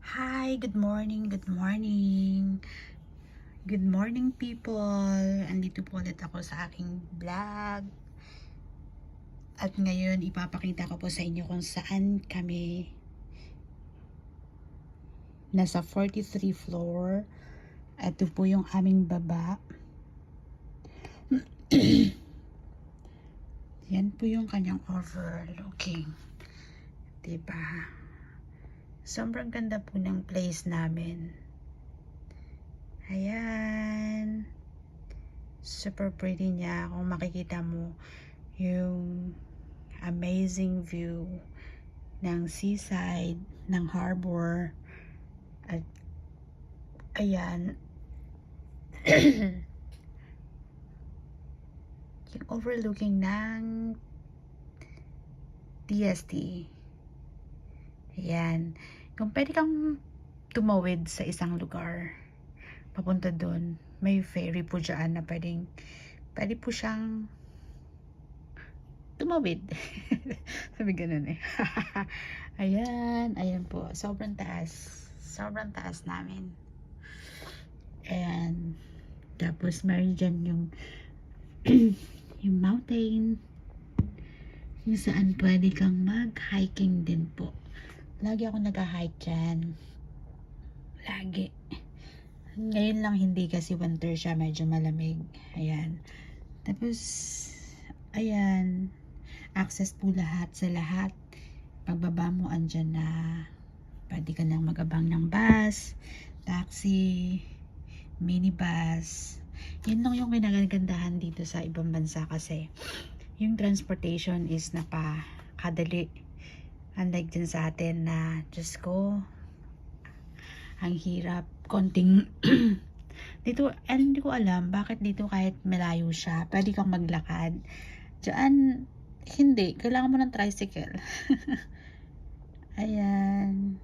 Hi, good morning, good morning. Good morning people. Andito po ulit ako sa aking vlog. At ngayon ipapakita ko po sa inyo kung saan kami. Nasa 43 floor. Ito po yung aming baba. Yan po yung kanyang overlooking. Diba? Sobrang ganda po ng place namin. Ayan. Super pretty niya. Kung makikita mo yung amazing view ng seaside, ng harbor. At ayan. Yung overlooking ng TST. Ayan. Kung pwede kang tumawid sa isang lugar papunta doon, may ferry po dyan na pwede po siyang tumawid. Sabi ganun eh. Ayan po. Sobrang taas. Sobrang taas namin. Ayan. Tapos meron dyan yung yung mountain. Yung saan pwede kang mag-hiking din po. Lagi ako nag-hike dyan. Lagi. Ngayon lang hindi kasi winter siya. Medyo malamig. Ayan. Tapos, ayan. Access po lahat sa lahat. Pagbaba mo, andyan na. Pwede ka nang magabang ng bus, taxi, minibus. Yun lang yung kinagagandahan dito sa ibang bansa kasi yung transportation is napakadali. Unlike dyan sa atin na, Diyos ko, ang hirap. Konting dito, hindi ko alam bakit dito kahit malayo siya, pwede kang maglakad. Diyan, hindi. Kailangan mo ng tricycle. Ayan.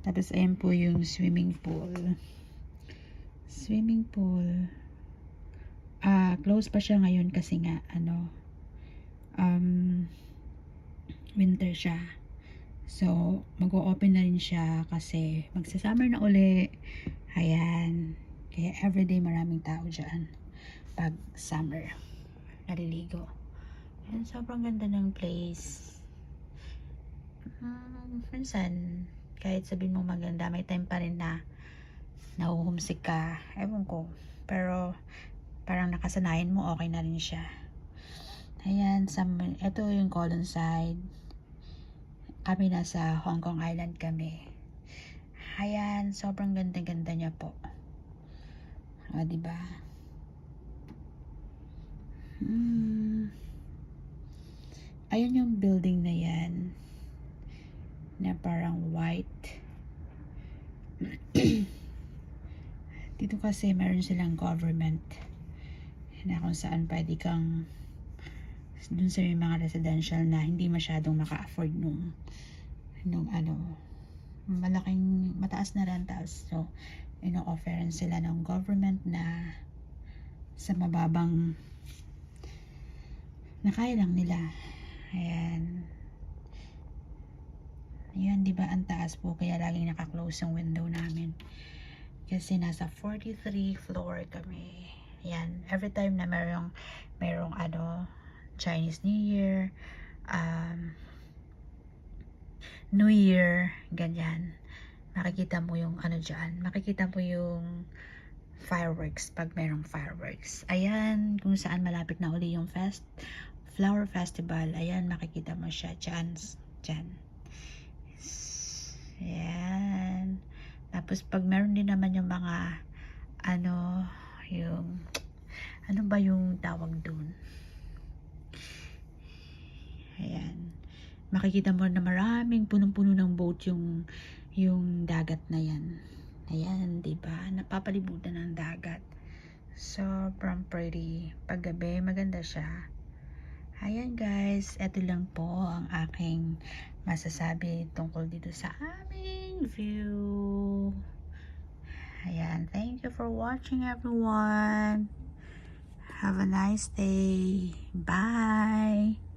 Tapos, ayan po yung swimming pool. Swimming pool. Close pa siya ngayon kasi nga, winter siya. So, mag-o-open na rin siya kasi magsa-summer na uli. Ayan. Kaya everyday maraming tao dyan pag summer. Naliligo. Ayan, sobrang ganda ng place. Minsan, kahit sabihin mo maganda, may time pa rin na nahuhumsik ka. Ewan ko. Pero, parang nakasanayan mo, okay na rin siya. Ayan, ito yung Colon side. Kami nasa Hong Kong Island kami. Ayan, sobrang ganda-ganda niya po. Diba? Ayun yung building na yan. Na parang white. Dito kasi meron silang government na kung saan pwede kang dun sa mga residential na hindi masyadong maka-afford nung malaking mataas na rentals. So, ino-offeran sila ng government na sa mababang na kaya lang nila. Ayan. Ayan, diba ang taas po kaya laging naka-close yung window namin. Kasi nasa 43 floor kami. Ayan, every time na merong Chinese New Year, New Year, ganyan. Makikita mo yung dyan. Makikita mo yung fireworks pag merong fireworks. Ayan, kung saan malapit na uli yung Flower Festival. Ayan, makikita mo siya dyan. Ayan. Tapos pag meron din naman yung mga ano ba yung tawag dun? Ayan. Makikita mo na maraming punong-puno ng boat yung dagat na yan. Ayan, diba? Napapalibutan ng dagat. Sobrang pretty. Paggabi, maganda siya. Ayan guys, eto lang po ang aking masasabi tungkol dito sa aming view. Ayan, thank you for watching everyone. Have a nice day. Bye!